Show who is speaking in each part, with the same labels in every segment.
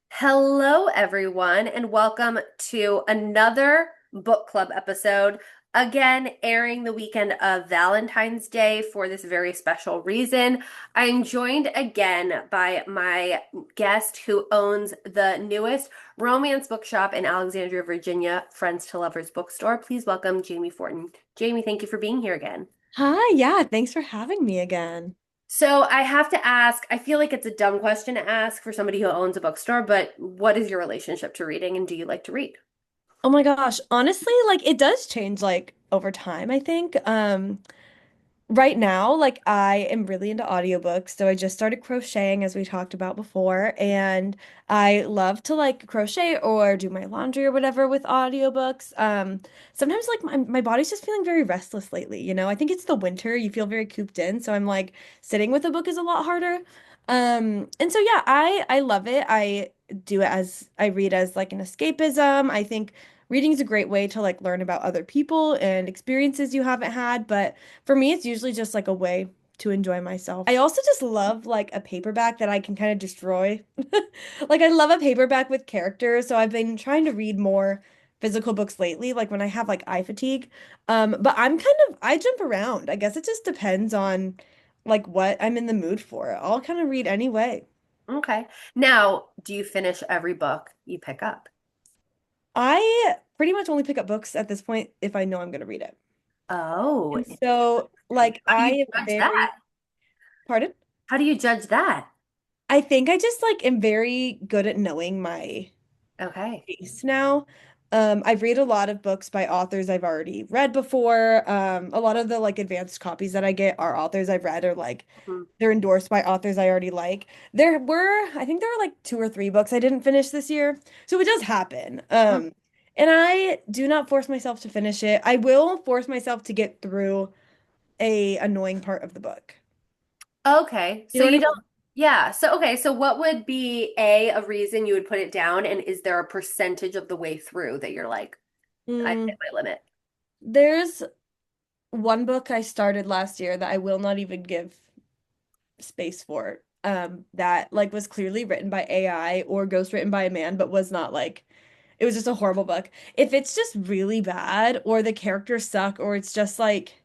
Speaker 1: Hello, everyone, and welcome to another book club episode. Again, airing the weekend of Valentine's Day for this very special reason. I'm joined again by my guest who owns the newest romance bookshop in Alexandria, Virginia, Friends to Lovers Bookstore. Please welcome Jamie Fortin. Jamie, thank you for being here again.
Speaker 2: Hi, yeah, thanks for having me again.
Speaker 1: So I have to ask, I feel like it's a dumb question to ask for somebody who owns a bookstore, but what is your relationship to reading and do you like to read?
Speaker 2: Oh my gosh, honestly, like it does change like over time, I think. Right now, like I am really into audiobooks, so I just started crocheting as we talked about before, and I love to like crochet or do my laundry or whatever with audiobooks. Sometimes like my body's just feeling very restless lately, you know? I think it's the winter, you feel very cooped in, so I'm like sitting with a book is a lot harder. And so yeah, I love it. I do it as I read as like an escapism. I think reading is a great way to like learn about other people and experiences you haven't had, but for me, it's usually just like a way to enjoy myself. I also just love like a paperback that I can kind of destroy. Like I love a paperback with characters, so I've been trying to read more physical books lately, like when I have like eye fatigue. But I jump around. I guess it just depends on like what I'm in the mood for. I'll kind of read anyway.
Speaker 1: Okay. Now, do you finish every book you pick up?
Speaker 2: I pretty much only pick up books at this point if I know I'm going to read it.
Speaker 1: Oh,
Speaker 2: And so like
Speaker 1: how do
Speaker 2: I
Speaker 1: you
Speaker 2: am
Speaker 1: judge
Speaker 2: very,
Speaker 1: that?
Speaker 2: pardon?
Speaker 1: How do you judge that?
Speaker 2: I think I just like am very good at knowing my
Speaker 1: Okay.
Speaker 2: taste now. I've read a lot of books by authors I've already read before. A lot of the like advanced copies that I get are authors I've read or like
Speaker 1: Mhm.
Speaker 2: they're endorsed by authors I already like. I think there were like two or three books I didn't finish this year. So it does happen. And I do not force myself to finish it. I will force myself to get through a annoying part of the book.
Speaker 1: Okay.
Speaker 2: You
Speaker 1: So
Speaker 2: know what
Speaker 1: you
Speaker 2: I
Speaker 1: don't, yeah. So, okay. So what would be a reason you would put it down? And is there a percentage of the way through that you're like, I hit
Speaker 2: mean?
Speaker 1: my limit?
Speaker 2: There's one book I started last year that I will not even give space for. That like was clearly written by AI or ghostwritten by a man, but was not like it was just a horrible book. If it's just really bad or the characters suck or it's just like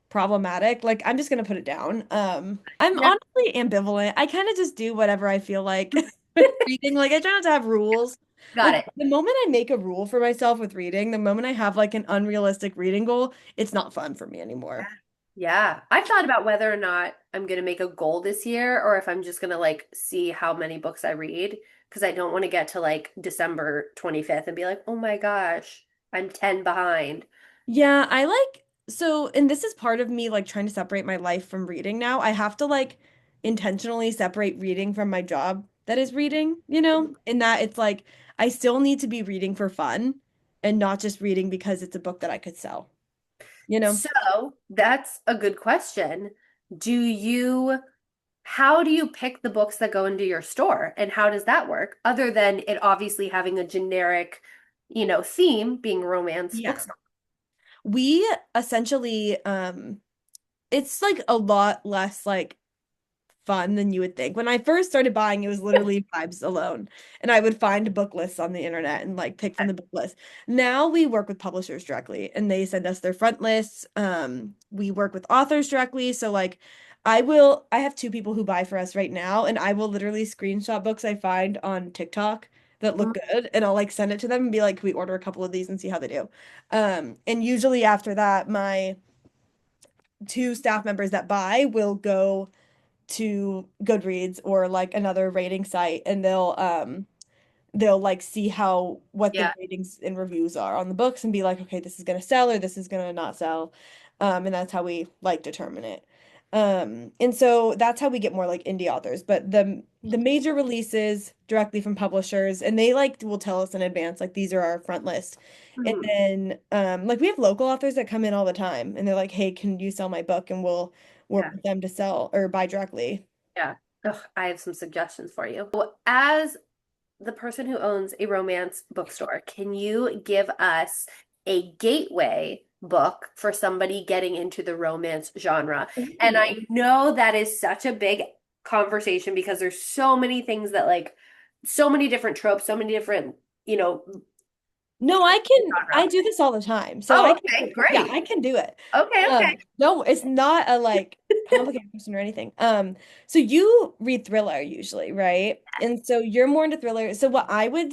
Speaker 2: problematic, like I'm just gonna put it down. I'm
Speaker 1: Yeah.
Speaker 2: honestly ambivalent. I kind of just do whatever I feel like with reading. Like I try not to have rules.
Speaker 1: Got
Speaker 2: Like
Speaker 1: it.
Speaker 2: the moment I make a rule for myself with reading, the moment I have like an unrealistic reading goal, it's not fun for me anymore.
Speaker 1: Yeah. I've thought about whether or not I'm going to make a goal this year or if I'm just going to like see how many books I read because I don't want to get to like December 25th and be like, "Oh my gosh, I'm 10 behind."
Speaker 2: Yeah, I like so, and this is part of me like trying to separate my life from reading now. I have to like intentionally separate reading from my job that is reading, you know, in that it's like I still need to be reading for fun and not just reading because it's a book that I could sell, you know?
Speaker 1: So, that's a good question. Do you, how do you pick the books that go into your store and how does that work? Other than it obviously having a generic, theme being romance
Speaker 2: Yeah.
Speaker 1: bookstore.
Speaker 2: We essentially, it's like a lot less like fun than you would think. When I first started buying, it was literally vibes alone. And I would find book lists on the internet and like pick from the book list. Now we work with publishers directly and they send us their front lists. We work with authors directly. So like I have two people who buy for us right now, and I will literally screenshot books I find on TikTok that look good and I'll like send it to them and be like, can we order a couple of these and see how they do? And usually after that, my two staff members that buy will go to Goodreads or like another rating site and they'll like see how what the
Speaker 1: Yeah.
Speaker 2: ratings and reviews are on the books and be like, okay, this is gonna sell or this is gonna not sell. And that's how we like determine it. And so that's how we get more like indie authors. But the major releases directly from publishers and they like will tell us in advance, like these are our front list. And
Speaker 1: Mhm.
Speaker 2: then like we have local authors that come in all the time and they're like, hey, can you sell my book? And we'll work
Speaker 1: Yeah.
Speaker 2: with them to sell or buy directly.
Speaker 1: Yeah. Ugh, I have some suggestions for you. Well, as the person who owns a romance bookstore, can you give us a gateway book for somebody getting into the romance genre? And
Speaker 2: Ooh.
Speaker 1: I know that is such a big conversation because there's so many things that like so many different tropes, so many different, you know,
Speaker 2: No, I
Speaker 1: genre.
Speaker 2: do this all the time. So
Speaker 1: Oh,
Speaker 2: I
Speaker 1: okay,
Speaker 2: can, yeah,
Speaker 1: great.
Speaker 2: I can do it.
Speaker 1: Okay, okay.
Speaker 2: No, it's not a like complicated question or anything. So you read thriller usually, right? And so you're more into thriller. So what I would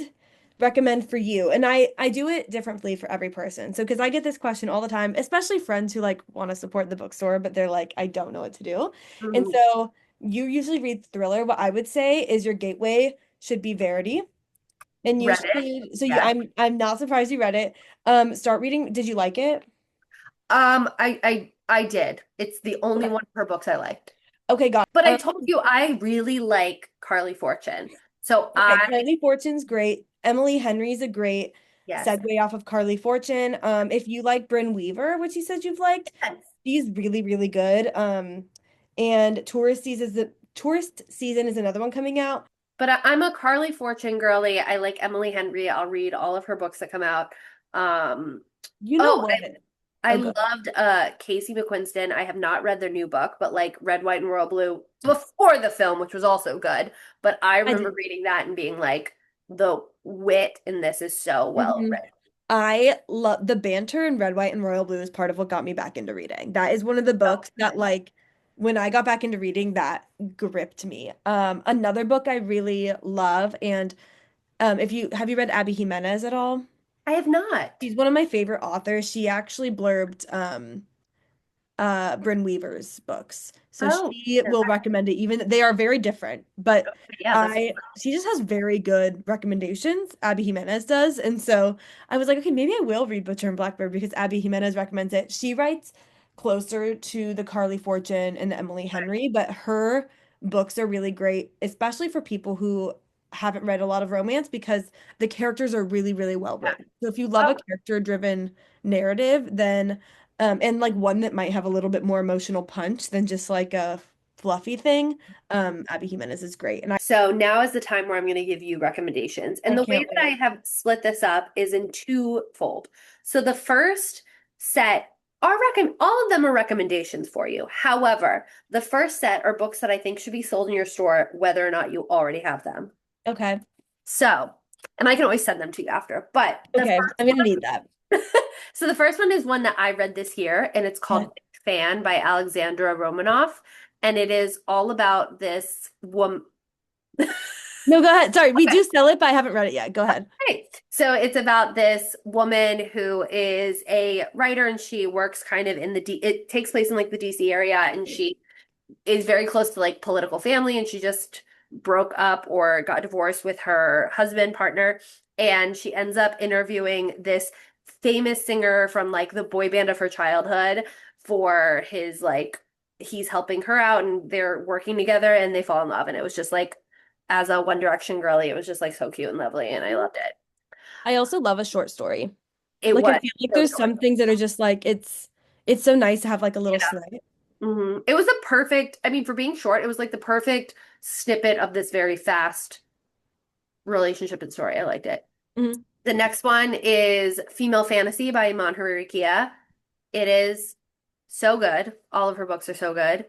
Speaker 2: recommend for you, and I do it differently for every person. So because I get this question all the time, especially friends who like want to support the bookstore, but they're like, I don't know what to do. And
Speaker 1: Mhm.
Speaker 2: so you usually read thriller. What I would say is your gateway should be Verity. And you
Speaker 1: Read it.
Speaker 2: should, so you,
Speaker 1: Yes.
Speaker 2: I'm not surprised you read it. Start reading. Did you like it?
Speaker 1: I did. It's the only
Speaker 2: Okay.
Speaker 1: one of her books I liked.
Speaker 2: Okay, got
Speaker 1: But
Speaker 2: it.
Speaker 1: I told you I really like Carley Fortune. So
Speaker 2: Okay, Carley Fortune's great. Emily Henry's a great
Speaker 1: yes.
Speaker 2: segue off of Carley Fortune. If you like Brynn Weaver, which you said you've liked,
Speaker 1: Yes.
Speaker 2: she's really, really good. And Tourist Season is another one coming out.
Speaker 1: But I'm a Carley Fortune girly. I like Emily Henry. I'll read all of her books that come out. Um,
Speaker 2: You know
Speaker 1: oh,
Speaker 2: what?
Speaker 1: I
Speaker 2: Oh, good.
Speaker 1: loved Casey McQuinston. I have not read their new book, but like Red, White, and Royal Blue before the film, which was also good. But I
Speaker 2: I
Speaker 1: remember
Speaker 2: did.
Speaker 1: reading that and being like, the wit in this is so well
Speaker 2: Mhm.
Speaker 1: written.
Speaker 2: I love the banter in Red, White, and Royal Blue is part of what got me back into reading. That is one of the
Speaker 1: So
Speaker 2: books that like when I got back into reading that gripped me. Another book I really love and if you have you read Abby Jimenez at all?
Speaker 1: I have not.
Speaker 2: She's one of my favorite authors. She actually blurbed Brynn Weaver's books. So
Speaker 1: Oh,
Speaker 2: she will recommend it even they are very different, but
Speaker 1: yeah, that's
Speaker 2: I she just has very good recommendations. Abby Jimenez does. And so I was like, okay, maybe I will read Butcher and Blackbird because Abby Jimenez recommends it. She writes closer to the Carley Fortune and the Emily Henry, but her books are really great, especially for people who haven't read a lot of romance because the characters are really, really well written. So if you love a
Speaker 1: oh,
Speaker 2: character-driven narrative, then and like one that might have a little bit more emotional punch than just like a fluffy thing. Abby Jimenez is great. And
Speaker 1: so now is the time where I'm going to give you recommendations.
Speaker 2: I
Speaker 1: And the way
Speaker 2: can't
Speaker 1: that I
Speaker 2: wait.
Speaker 1: have split this up is in twofold. So the first set are all of them are recommendations for you. However, the first set are books that I think should be sold in your store, whether or not you already have them.
Speaker 2: Okay.
Speaker 1: So, and I can always send them to you after. But the
Speaker 2: Okay. I'm gonna need that.
Speaker 1: so the first one is one that I read this year, and it's called
Speaker 2: Okay.
Speaker 1: Big Fan by Alexandra Romanoff. And it is all about this woman.
Speaker 2: No, go ahead. Sorry, we do sell it, but I haven't read it yet. Go ahead.
Speaker 1: Right. So it's about this woman who is a writer and she works kind of in it takes place in like the DC area and she is very close to like political family and she just broke up or got divorced with her husband partner and she ends up interviewing this famous singer from like the boy band of her childhood for his like he's helping her out and they're working together and they fall in love and it was just like as a One Direction girly it was just like so cute and lovely and I loved it.
Speaker 2: I also love a short story.
Speaker 1: It
Speaker 2: Like I
Speaker 1: was
Speaker 2: feel like
Speaker 1: so
Speaker 2: there's
Speaker 1: short.
Speaker 2: some things that are just like it's so nice to have like a little
Speaker 1: Yeah.
Speaker 2: snippet.
Speaker 1: It was a perfect, I mean, for being short, it was like the perfect snippet of this very fast relationship and story. I liked it.
Speaker 2: Mhm.
Speaker 1: The next one is Female Fantasy by Iman Haririkia. It is so good. All of her books are so good.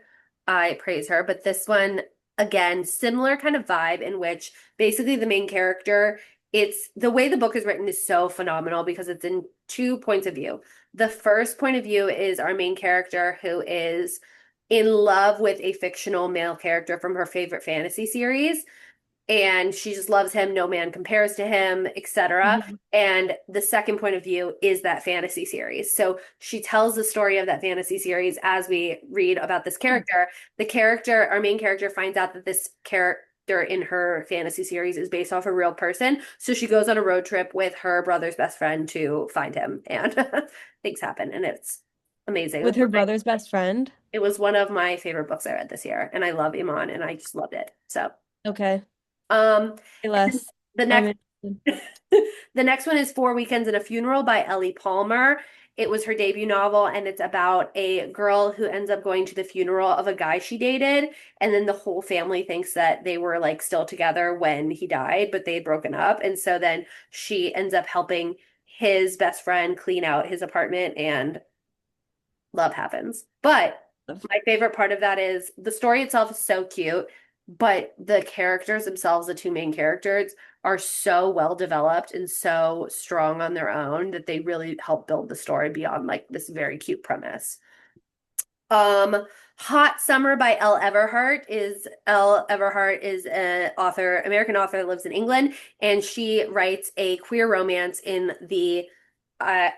Speaker 1: I praise her. But this one, again, similar kind of vibe in which basically the main character, it's the way the book is written is so phenomenal because it's in two points of view. The first point of view is our main character who is in love with a fictional male character from her favorite fantasy series and she just loves him, no man compares to him, etc.
Speaker 2: Mhm.
Speaker 1: And the second point of view is that fantasy series. So she tells the story of that fantasy series as we read about this character. The character, our main character, finds out that this character in her fantasy series is based off a real person. So she goes on a road trip with her brother's best friend to find him, and things happen, and it's amazing.
Speaker 2: With her brother's best friend.
Speaker 1: It was one of my favorite books I read this year, and I love Iman, and I just loved it. So,
Speaker 2: Okay.
Speaker 1: um,
Speaker 2: Say
Speaker 1: and
Speaker 2: less.
Speaker 1: the
Speaker 2: I'm
Speaker 1: next
Speaker 2: interested.
Speaker 1: the next one is Four Weekends and a Funeral by Ellie Palmer. It was her debut novel, and it's about a girl who ends up going to the funeral of a guy she dated, and then the whole family thinks that they were like still together when he died, but they had broken up, and so then she ends up helping his best friend clean out his apartment, and love happens. But my favorite part of that is the story itself is so cute. but the characters themselves, the two main characters, are so well developed and so strong on their own that they really help build the story beyond like this very cute premise. Um, Hot Summer by Elle Everhart is an author, American author that lives in England, and she writes a queer romance in the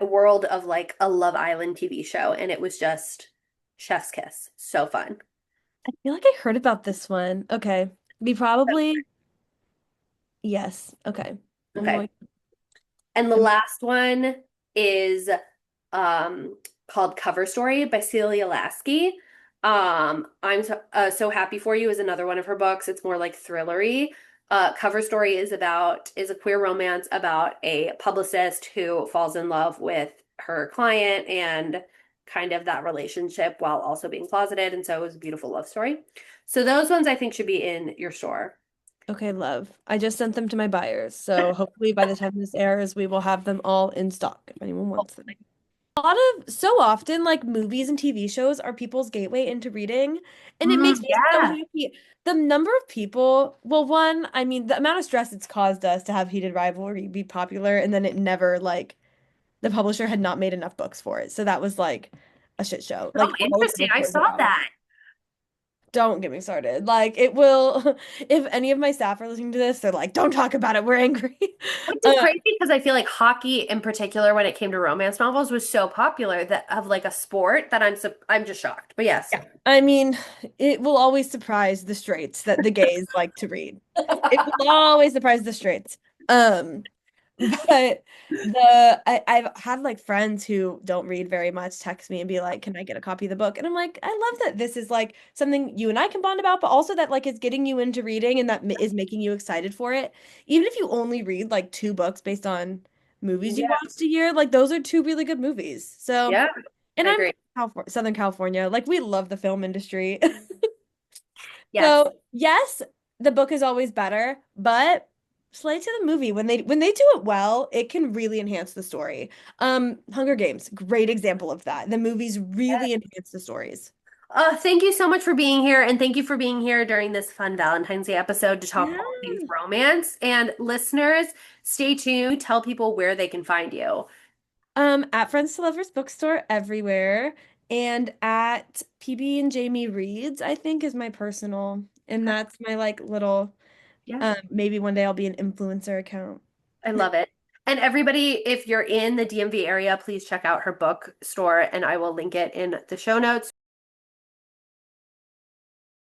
Speaker 1: world of like a Love Island TV show, and it was just chef's kiss. So fun.
Speaker 2: I feel like I heard about this one. Okay. We probably, yes. Okay. I'm
Speaker 1: Okay.
Speaker 2: going.
Speaker 1: And the
Speaker 2: I'm,
Speaker 1: last one is called Cover Story by Celia Lasky. I'm so happy for you is another one of her books. It's more like thrillery. Cover Story is a queer romance about a publicist who falls in love with her client and kind of that relationship while also being closeted. And so it was a beautiful love story. So those ones I think should be in your store.
Speaker 2: okay, love. I just sent them to my buyers. So hopefully by the time this airs, we will have them all in stock if anyone wants them. A lot of so often like movies and TV shows are people's gateway into reading, and it makes me so
Speaker 1: Yeah.
Speaker 2: happy. The number of people, well, one, I mean, the amount of stress it's caused us to have heated rivalry be popular, and then it never like the publisher had not made enough books for it. So that was like a shit show.
Speaker 1: Oh,
Speaker 2: Like all of the
Speaker 1: interesting. I
Speaker 2: reports
Speaker 1: saw
Speaker 2: about it.
Speaker 1: that.
Speaker 2: Don't get me started. Like it will, if any of my staff are listening to this, they're like, don't talk about it. We're angry.
Speaker 1: Which is crazy because I feel like hockey in particular when it came to romance novels was so popular that of like a sport that I'm just shocked. But yes.
Speaker 2: Yeah. I mean, it will always surprise the straights that the gays like to read. It will always surprise the straights. Um, but I've had like friends who don't read very much text me and be like, "Can I get a copy of the book?" And I'm like, I love that this is like something you and I can bond about, but also that like it's getting you into reading and that is making you excited for it. Even if you only read like two books based on movies you
Speaker 1: Yeah.
Speaker 2: watched a year, like those are two really good movies. So,
Speaker 1: Yeah,
Speaker 2: and
Speaker 1: I
Speaker 2: I'm
Speaker 1: agree.
Speaker 2: from Southern California. Like we love the film industry.
Speaker 1: Yes.
Speaker 2: So, yes, the book is always better, but slay to the movie when they do it well, it can really enhance the story. Hunger Games, great example of that. The movies really enhance the stories.
Speaker 1: Thank you so much for being here, and thank you for being here during this fun Valentine's Day episode to talk
Speaker 2: Yeah.
Speaker 1: all things romance. And listeners, stay tuned. Tell people where they can find you.
Speaker 2: At Friends to Lovers Bookstore everywhere, and at PB and Jamie Reads, I think is my personal, and
Speaker 1: Okay.
Speaker 2: that's my like little
Speaker 1: Yeah,
Speaker 2: maybe one day I'll be an influencer account.
Speaker 1: I love it. And everybody, if you're in the DMV area, please check out her bookstore, and I will link it in the show notes.